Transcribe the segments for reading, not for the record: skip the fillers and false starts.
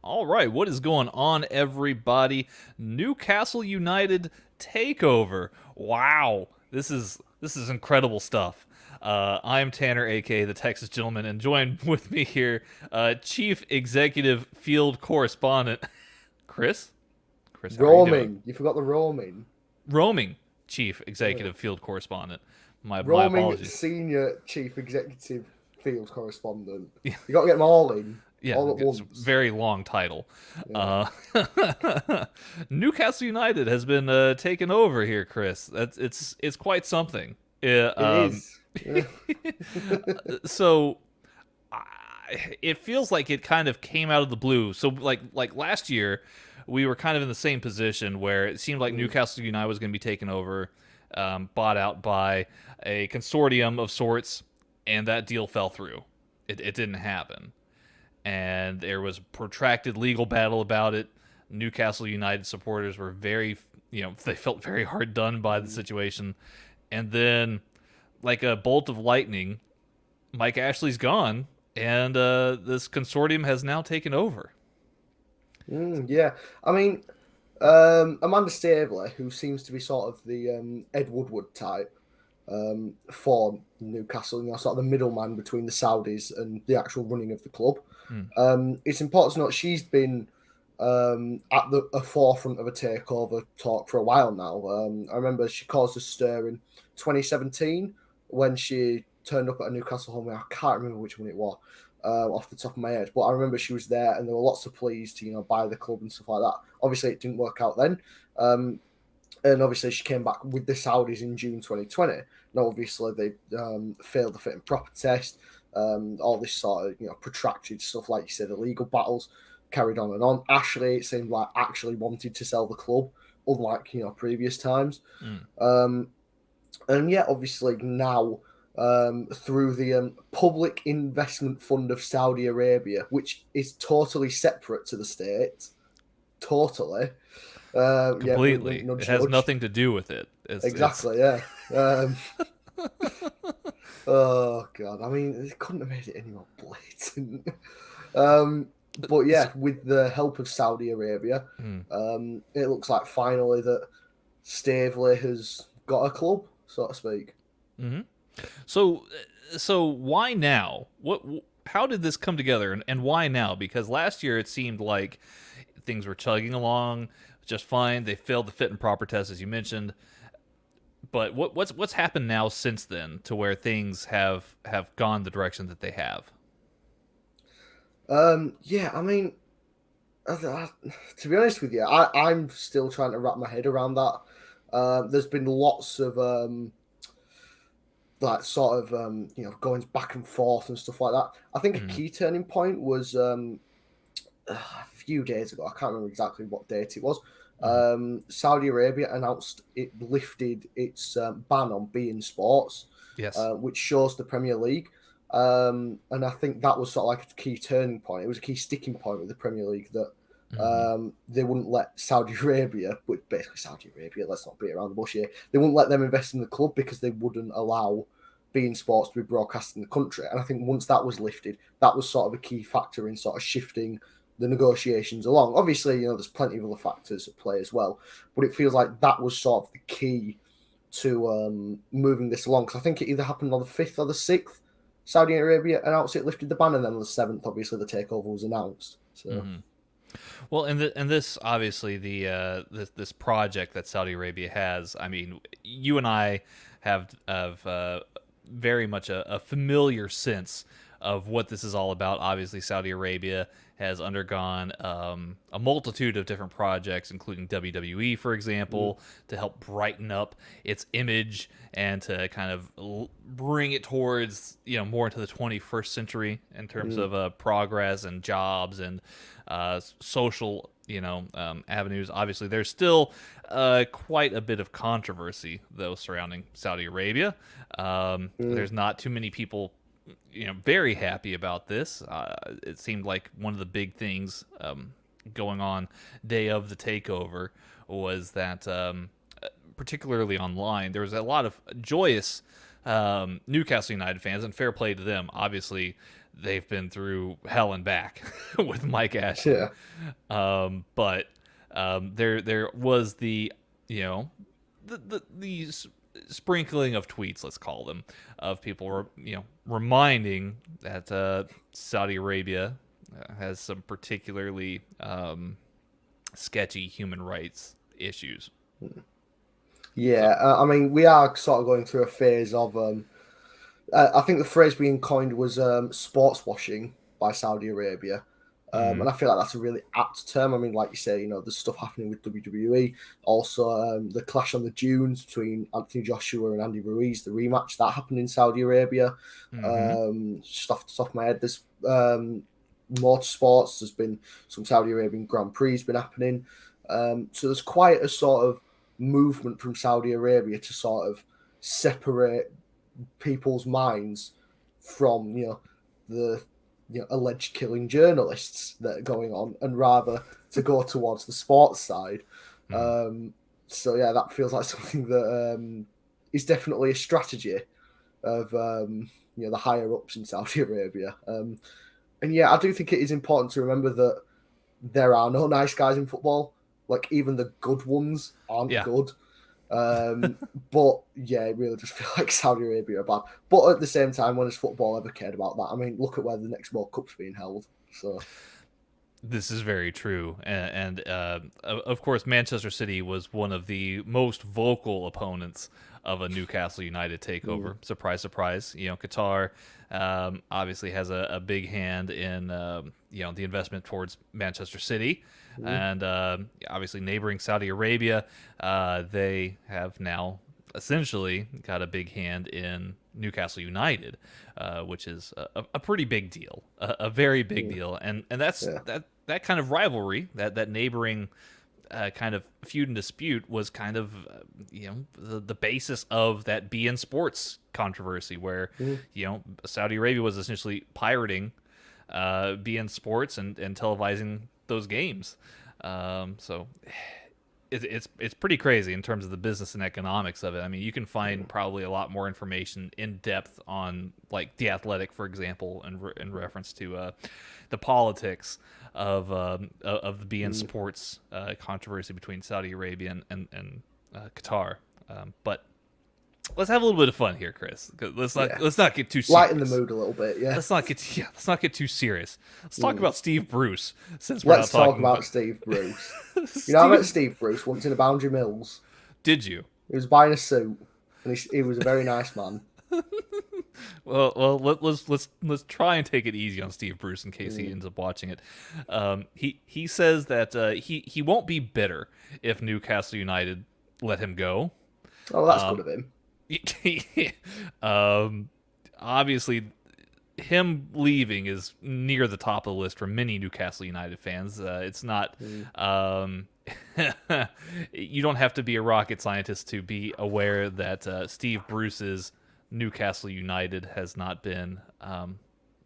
All right, what is going on, everybody? Newcastle United Takeover. Wow, this is incredible stuff. I'm Tanner, aka the Texas Gentleman, and joined with me here, Chief Executive Field Correspondent Chris. Chris, how are you doing? Roaming. You forgot the roaming. Roaming Chief Yeah. Executive Field Correspondent. My Roaming apologies. senior chief executive field correspondent. You got to get them all in, Yeah, all at it's a once. very long title. Yeah. Uh, Newcastle United has been taken over here, Chris. It's quite something. Yeah, It is. Yeah. so it feels like it kind of came out of the blue. So like last year, we were kind of in the same position where it seemed like Mm. Newcastle United was going to be taken over, bought out by a consortium of sorts, and that deal fell through. It didn't happen, and there was a protracted legal battle about it. Newcastle United supporters were they felt very hard done by the Mm. situation. And then, like a bolt of lightning, Mike Ashley's gone, and this consortium has now taken over. Yeah. I mean, Amanda Staveley, who seems to be sort of the Ed Woodward type for Newcastle, sort of the middleman between the Saudis and the actual running of the club. Hmm. It's important to note she's been at the forefront of a takeover talk for a while now. I remember she caused a stir in 2017 when she turned up at a Newcastle home. I can't remember which one it was off the top of my head, but I remember she was there, and there were lots of pleas to buy the club and stuff like that. Obviously, it didn't work out then. And obviously, she came back with the Saudis in June 2020. Now, obviously, they failed the fit and proper test. All this sort of protracted stuff, like you said, the legal battles carried on and on. Ashley, it seemed like, actually wanted to sell the club, unlike previous times. Hmm. Um, and yeah, obviously now through the Public Investment Fund of Saudi Arabia, which is totally separate to the state, totally. Yeah, wink, wink, Completely, it nudge, has nudge. nothing to do with it. It's Exactly, yeah. Um, oh god, I mean, they couldn't have made it any more blatant. But so, yeah, with the help of Saudi Arabia, hmm. it looks like finally that Staveley has got a club, so to speak. Hmm. So, so why now? What? How did this come together, and why now? Because last year it seemed like things were chugging along just fine. They failed the fit and proper test, as you mentioned. But what's happened now since then to where things have gone the direction that they have? Yeah, I mean, to be honest with you, I'm still trying to wrap my head around that. There's been lots of like sort of going back and forth and stuff like that. I think a Mm, key turning point was a few days ago. I can't remember exactly what date it was. mm, Saudi Arabia announced it lifted its ban on beIN Sports, yes. which shows the Premier League. And I think that was sort of like a key turning point. It was a key sticking point with the Premier League that Hmm. they wouldn't let Saudi Arabia, but basically Saudi Arabia, let's not beat around the bush here, they wouldn't let them invest in the club because they wouldn't allow beIN Sports to be broadcast in the country. And I think once that was lifted, that was sort of a key factor in sort of shifting the negotiations along. Obviously, there's plenty of other factors at play as well, but it feels like that was sort of the key to moving this along. Because I think it either happened on the 5th or the 6th. Saudi Arabia announced it lifted the ban, and then on the 7th, obviously, the takeover was announced. So, Hmm. Well, and this obviously this project that Saudi Arabia has. I mean, you and I have very much a familiar sense of what this is all about. Obviously, Saudi Arabia has undergone a multitude of different projects, including WWE, for mm, example, to help brighten up its image and to kind of bring it towards more into the 21st century in terms mm, of progress and jobs and social avenues. Obviously, there's still quite a bit of controversy though surrounding Saudi Arabia. mm, There's not too many people very happy about this. It seemed like one of the big things going on day of the takeover was that, particularly online, there was a lot of joyous Newcastle United fans, and fair play to them. Obviously, they've been through hell and back with Mike Ashley. Yeah. But there was the, the sprinkling of tweets, let's call them, of people reminding that Saudi Arabia has some particularly sketchy human rights issues. Yeah, I mean, we are sort of going through a phase of I think the phrase being coined was sports washing by Saudi Arabia. And I feel like that's a really apt term. I mean, like you say, there's stuff happening with WWE. Also, the clash on the dunes between Anthony Joshua and Andy Ruiz, the rematch that happened in Saudi Arabia. Just off the top of my head, there's motorsports. There's been some Saudi Arabian Grand Prix been happening. So there's quite a sort of movement from Saudi Arabia to sort of separate people's minds from the alleged killing journalists that are going on, and rather to go towards the sports side. So yeah, that feels like something that is definitely a strategy of the higher ups in Saudi Arabia. And yeah, I do think it is important to remember that there are no nice guys in football. Like, even the good ones aren't good. But yeah, it really just feels like Saudi Arabia are bad. But at the same time, when has football ever cared about that? I mean, look at where the next World Cup's being held. So this is very true, and of course, Manchester City was one of the most vocal opponents of a Newcastle United takeover. Surprise, surprise. Qatar obviously has a big hand in the investment towards Manchester City. And obviously neighboring Saudi Arabia, they have now essentially got a big hand in Newcastle United, which is a pretty big deal, a very big deal. And that's that kind of rivalry, that neighboring kind of feud and dispute was kind of the basis of that BN Sports controversy, where Saudi Arabia was essentially pirating BN Sports and televising those games. So it's pretty crazy in terms of the business and economics of it. I mean, you can find probably a lot more information in depth on, like, The Athletic, for example, in reference to the politics of the BN Sports controversy between Saudi Arabia and Qatar. But let's have a little bit of fun here, Chris. Let's not get too serious. Lighten the mood a little bit. Yeah. Let's not get too serious. Let's talk about Steve Bruce. Let's talk about Steve Bruce. I met Steve Bruce once in a Boundary Mills. Did you? He was buying a suit, and he was a very nice man. Well, let's try and take it easy on Steve Bruce in case he ends up watching it. He says that he won't be bitter if Newcastle United let him go. Oh, that's good of him. Obviously, him leaving is near the top of the list for many Newcastle United fans. It's not. You don't have to be a rocket scientist to be aware that Steve Bruce's Newcastle United has not been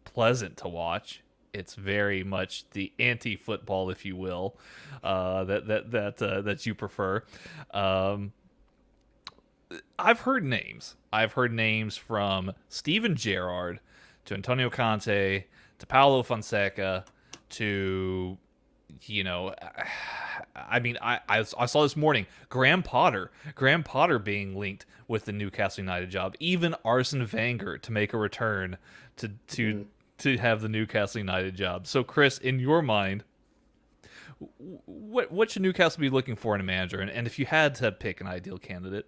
pleasant to watch. It's very much the anti-football, if you will, that you prefer. I've heard names. I've heard names from Steven Gerrard to Antonio Conte to Paulo Fonseca to, I saw this morning Graham Potter being linked with the Newcastle United job. Even Arsene Wenger to make a return to have the Newcastle United job. So, Chris, in your mind, what should Newcastle be looking for in a manager? And if you had to pick an ideal candidate,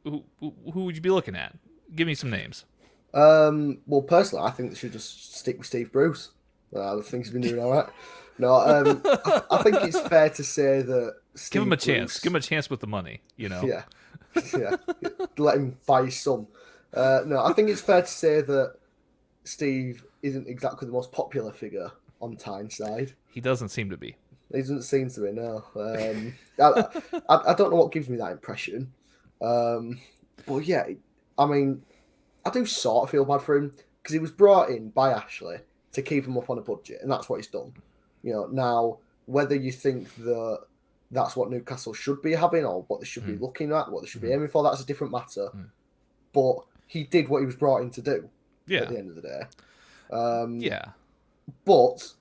who would you be looking at? Give me some names. Well, personally, I think they should just stick with Steve Bruce. I think he's been doing all right. No, I think it's fair to say that Give him a chance. Give him a chance with the money. Yeah. Let him buy his son. No, I think it's fair to say that Steve isn't exactly the most popular figure on Tyneside. He doesn't seem to be. He doesn't seem to be. No. I don't know what gives me that impression. But yeah, I mean, I do sort of feel bad for him because he was brought in by Ashley to keep him up on a budget, and that's what he's done. Now, whether you think that that's what Newcastle should be having or what they should be looking at, what they should be aiming for, that's a different matter. But he did what he was brought in to do at the end of the day. Yeah. But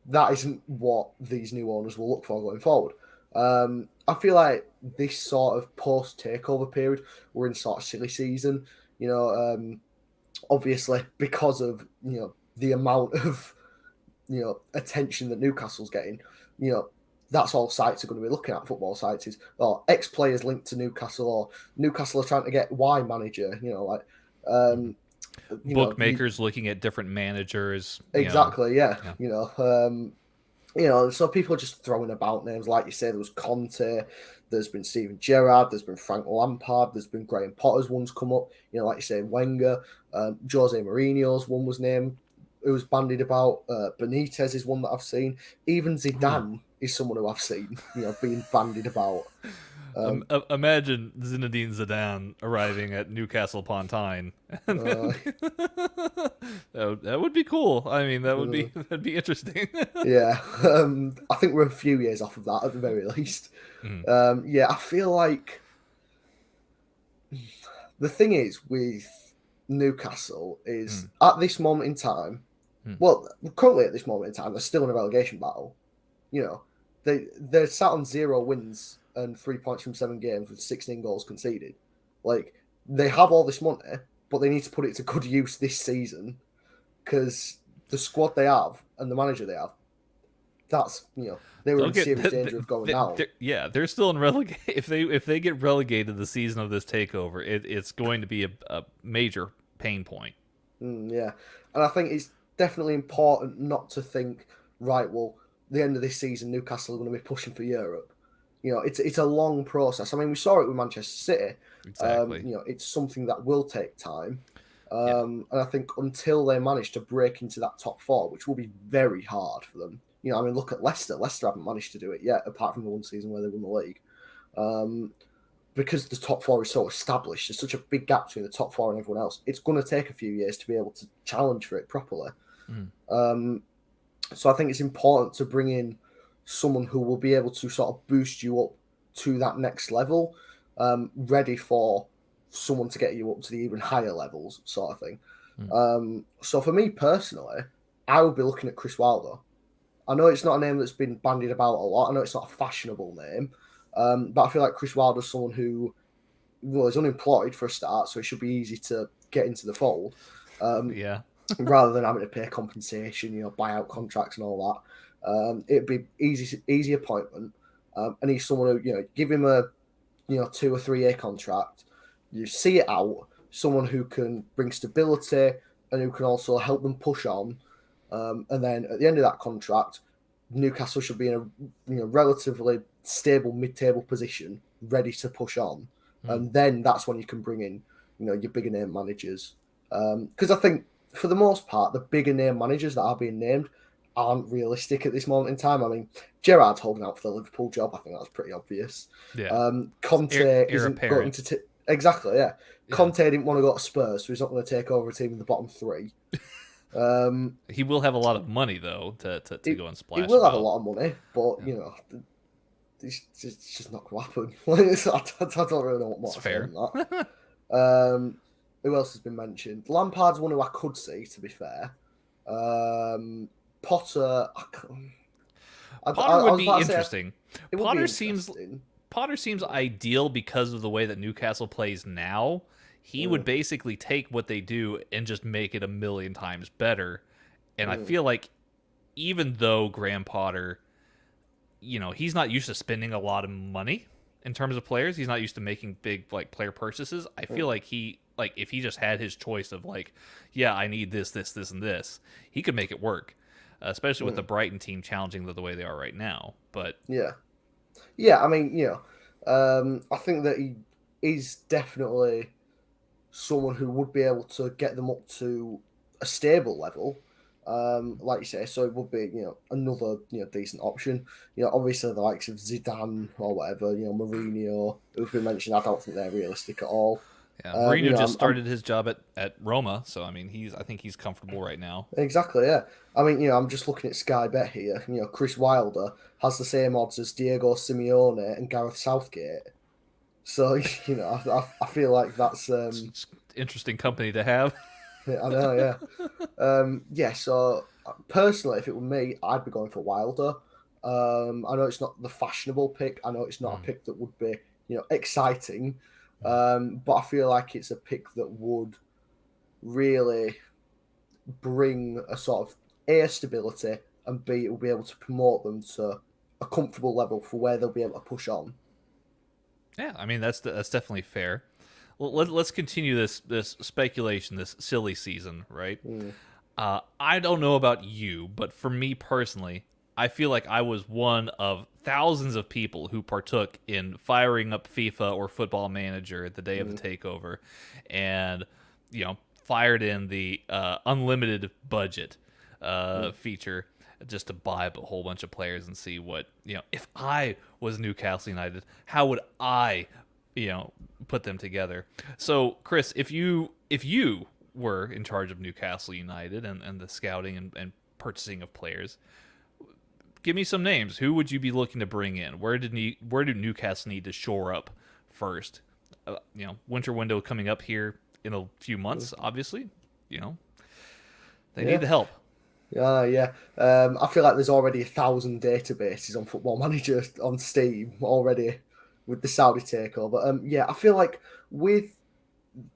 that isn't what these new owners will look for going forward. I feel like this sort of post takeover period, we're in sort of silly season. Obviously because of the amount of attention that Newcastle's getting. That's all sites are going to be looking at. Football sites is ex players linked to Newcastle, or Newcastle are trying to get Y manager. Bookmakers looking at different managers. Exactly. Yeah. Yeah. So people are just throwing about names. Like you say, there was Conte, there's been Steven Gerrard, there's been Frank Lampard, there's been Graham Potter's one's come up. Like you say, Wenger, Jose Mourinho's one was named. It was bandied about. Benitez is one that I've seen. Even Zidane is someone who I've seen, being bandied about. Imagine Zinedine Zidane arriving at Newcastle upon Tyne. That would be cool. I mean, that'd be interesting. Yeah, I think we're a few years off of that at the very least. Yeah, I feel like the thing is with Newcastle is at this moment in time. Well, currently at this moment in time, they're still in a relegation battle. They're sat on 0 wins and 3 points from 7 games with 16 goals conceded. Like, they have all this money, but they need to put it to good use this season because the squad they have and the manager they have, that's, they were in serious danger of going down. They're still in relegation. If they get relegated the season of this takeover, it's going to be a major pain point. Yeah. And I think it's definitely important not to think, right, well, the end of this season, Newcastle are going to be pushing for Europe. It's a long process. I mean, we saw it with Manchester City. Exactly. It's something that will take time. And I think until they manage to break into that top 4, which will be very hard for them. Look at Leicester. Leicester haven't managed to do it yet, apart from the one season where they won the league. Because the top 4 is so established, there's such a big gap between the top 4 and everyone else. It's going to take a few years to be able to challenge for it properly. So I think it's important to bring in someone who will be able to sort of boost you up to that next level, ready for someone to get you up to the even higher levels, sort of thing. So for me personally, I would be looking at Chris Wilder. I know it's not a name that's been bandied about a lot. I know it's not a fashionable name, but I feel like Chris Wilder's someone who is unemployed for a start, so it should be easy to get into the fold. Rather than having to pay compensation, buyout contracts and all that. It'd be easy appointment, and he's someone who give him a 2 or 3 year contract. You see it out. Someone who can bring stability and who can also help them push on. And then at the end of that contract, Newcastle should be in a relatively stable mid-table position, ready to push on. And then that's when you can bring in your bigger name managers. Because I think for the most part, the bigger name managers that are being named aren't realistic at this moment in time. I mean, Gerrard's holding out for the Liverpool job. I think that's pretty obvious. Yeah. Conte isn't going to... Exactly, yeah. Conte didn't want to go to Spurs, so he's not going to take over a team in the bottom 3. He will have a lot of money, though, to go and splash. He will have a lot of money, but, it's just not going to happen. I don't really know what more to say than that. Who else has been mentioned? Lampard's one who I could see, to be fair. Potter... Potter would be interesting. Potter seems ideal because of the way that Newcastle plays now. He would basically take what they do and just make it a million times better. And I feel like even though Graham Potter, he's not used to spending a lot of money in terms of players. He's not used to making big player purchases. I feel like if he just had his choice of I need this, and this, he could make it work. Especially with the Brighton team challenging the way they are right now. But I mean, I think that he is definitely someone who would be able to get them up to a stable level, like you say. So it would be, another, decent option. Obviously the likes of Zidane or whatever, Mourinho, who's been mentioned, I don't think they're realistic at all. Yeah, Mourinho just started his job at Roma, so I mean, I think he's comfortable right now. Exactly, yeah. I mean, I'm just looking at Sky Bet here. Chris Wilder has the same odds as Diego Simeone and Gareth Southgate. So, I feel like that's interesting company to have. Yeah, I know, yeah. Yeah, so personally, if it were me, I'd be going for Wilder. I know it's not the fashionable pick. I know it's not a Mm, pick that would be, exciting. mm. But I feel like it's a pick that would really bring a sort of A, stability, and B, it will be able to promote them to a comfortable level for where they'll be able to push on. Yeah, I mean that's definitely fair. Well, let's continue this speculation, this silly season, right? Mm, I don't know about you, but for me personally, I feel like I was one of thousands of people who partook in firing up FIFA or Football Manager the day of the mm, takeover, and fired in the unlimited budget mm, feature just to buy up a whole bunch of players and see what if I was Newcastle United, how would I put them together. So Chris, if you were in charge of Newcastle United and the scouting and purchasing of players, give me some names. Who would you be looking to bring in? Where do Newcastle need to shore up first? Winter window coming up here in a few mm. months. Obviously, you know they need Yeah. the help. Yeah. I feel like there's already 1,000 databases on Football Manager on Steam already with the Saudi takeover. Yeah, I feel like with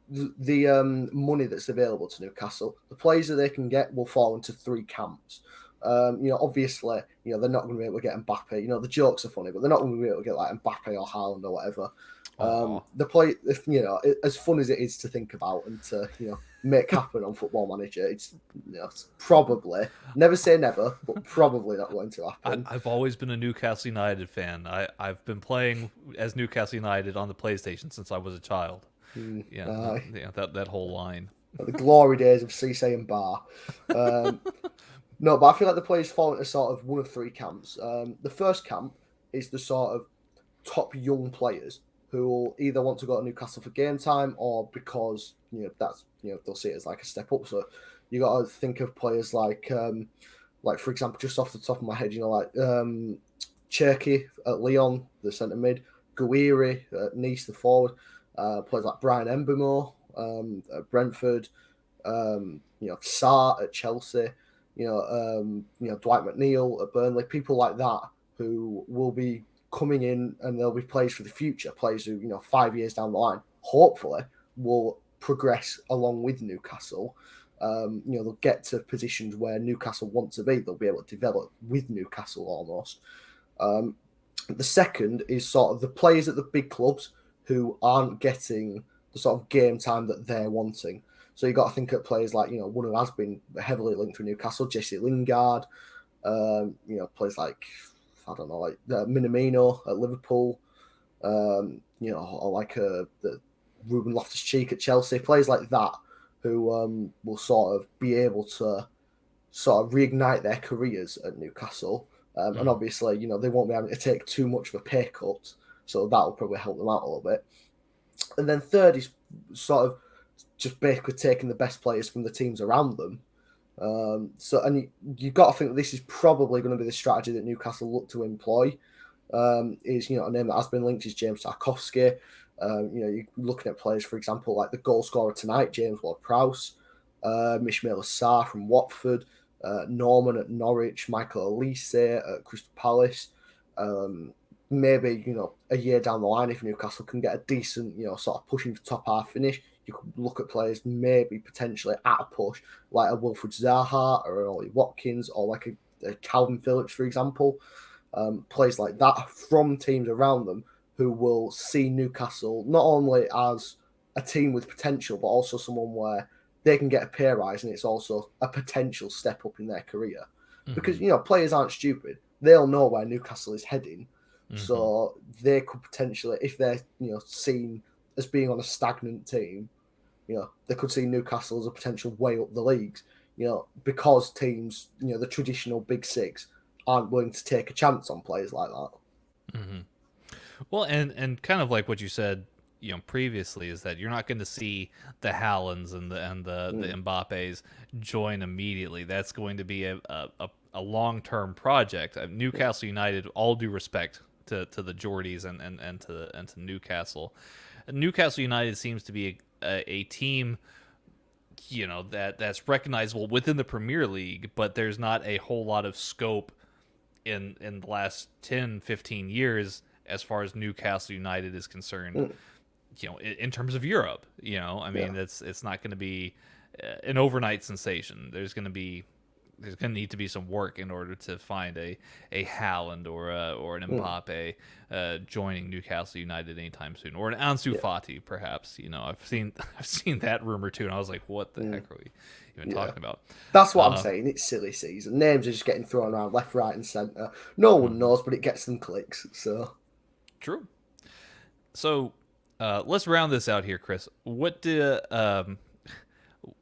the money that's available to Newcastle, the players that they can get will fall into three camps. Obviously, they're not going to be able to get Mbappe. The jokes are funny, but they're not going to be able to get like Mbappe or Haaland or whatever. Aw. The play, as fun as it is to think about and to make happen on Football Manager, it's probably never say never, but probably not going to happen. I've always been a Newcastle United fan. I've been playing as Newcastle United on the PlayStation since I was a child. Mm, Yeah, aye. that whole line. The glory days of Cisse and Bar. Um, No, but I feel like the players fall into sort of one of three camps. The first camp is the sort of top young players who will either want to go to Newcastle for game time or because that's they'll see it as like a step up. So you got to think of players like for example, just off the top of my head, like Cherky at Lyon, the centre mid, Guiri at Nice, the forward, players like Brian Mbemo at Brentford, Sarr at Chelsea, Dwight McNeil at Burnley, people like that who will be coming in and they'll be players for the future, players who 5 years down the line, hopefully, will progress along with Newcastle. They'll get to positions where Newcastle want to be. They'll be able to develop with Newcastle almost. The second is sort of the players at the big clubs who aren't getting the sort of game time that they're wanting. So you've got to think of players like, one who has been heavily linked with Newcastle, Jesse Lingard, players like, I don't know, like Minamino at Liverpool, or like the Ruben Loftus-Cheek at Chelsea, players like that who will sort of be able to sort of reignite their careers at Newcastle. And Mm. obviously, they won't be able to take too much of a pay cut, so that will probably help them out a little bit. And then third is sort of just basically taking the best players from the teams around them. And you've got to think that this is probably going to be the strategy that Newcastle look to employ. Is a name that has been linked is James Tarkowski. You're looking at players, for example, like the goal scorer tonight, James Ward-Prowse, Ishmael Sarr from Watford, Norman at Norwich, Michael Elise at Crystal Palace. Maybe a year down the line, if Newcastle can get a decent sort of pushing for top half finish, you could look at players maybe potentially at a push like a Wilfred Zaha or an Ollie Watkins or like a Calvin Phillips, for example. Players like that from teams around them who will see Newcastle not only as a team with potential, but also someone where they can get a pay rise and it's also a potential step up in their career. Because, Mm-hmm. players aren't stupid. They'll know where Newcastle is heading. Mm-hmm. So they could potentially, if they're, seen as being on a stagnant team, they could see Newcastle as a potential way up the leagues, because teams, the traditional big six aren't willing to take a chance on players like that. Mm-hmm. Well, and kind of like what you said, previously, is that you're not going to see the Haalands and the Mm, Mbappes join immediately. That's going to be a long term project. mm, Newcastle United, all due respect to the Geordies and to Newcastle. Newcastle United seems to be a team that's recognizable within the Premier League, but there's not a whole lot of scope in the last 10, 15 years as far as Newcastle United is concerned. In terms of Europe, I mean, it's not going to be an overnight sensation. There's going to need to be some work in order to find a Haaland or an Mbappe joining Newcastle United anytime soon, or an Ansu Fati perhaps. I've seen that rumor too, and I was like, what the heck are we even talking about? That's what I'm saying. It's silly season. Names are just getting thrown around left, right, and centre. No one knows, but it gets them clicks. So true. So let's round this out here, Chris. What do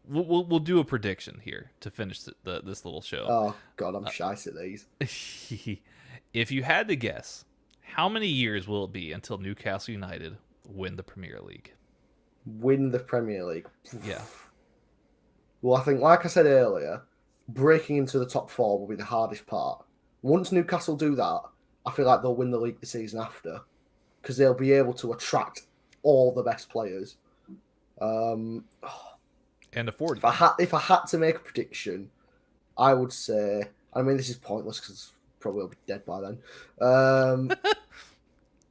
we'll do a prediction here to finish this little show. Oh God, I'm shy at these. If you had to guess, how many years will it be until Newcastle United win the Premier League? Win the Premier League? Yeah. Well, I think, like I said earlier, breaking into the top four will be the hardest part. Once Newcastle do that, I feel like they'll win the league the season after, because they'll be able to attract all the best players. And afford. If I had to make a prediction, I would say, I mean, this is pointless because probably will be dead by then.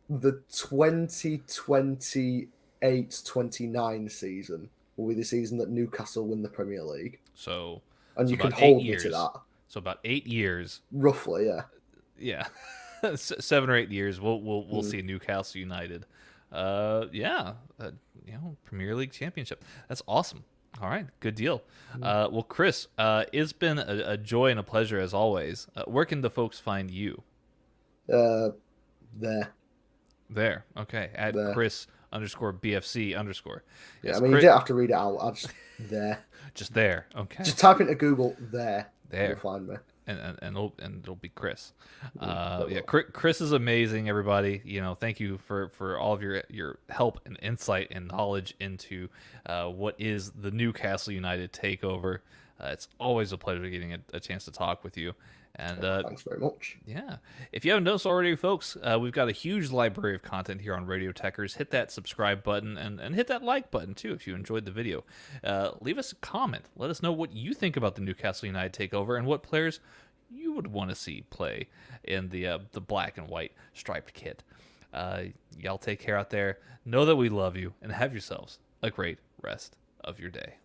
The 2028-29 season will be the season that Newcastle win the Premier League. And you can hold me to that. So about 8 years, roughly, yeah. Yeah, 7 or 8 years. We'll see Newcastle United. Premier League championship. That's awesome. All right, good deal. Well, Chris, it's been a joy and a pleasure as always. Where can the folks find you? There. Okay, at there. Chris_BFC_. Yeah, yes, I mean, you don't have to read it out. I just there. Just there. Okay. Just type into Google there. You'll find me. And it'll be Chris. Chris is amazing, everybody. Thank you for all of your help and insight and knowledge into what is the Newcastle United Takeover. It's always a pleasure getting a chance to talk with you. And thanks very much. Yeah. If you haven't noticed already, folks, we've got a huge library of content here on Radio Tekkers. Hit that subscribe button and hit that like button, too, if you enjoyed the video. Leave us a comment. Let us know what you think about the Newcastle United Takeover and what players you would want to see play in the black and white striped kit. Y'all take care out there. Know that we love you, and have yourselves a great rest of your day.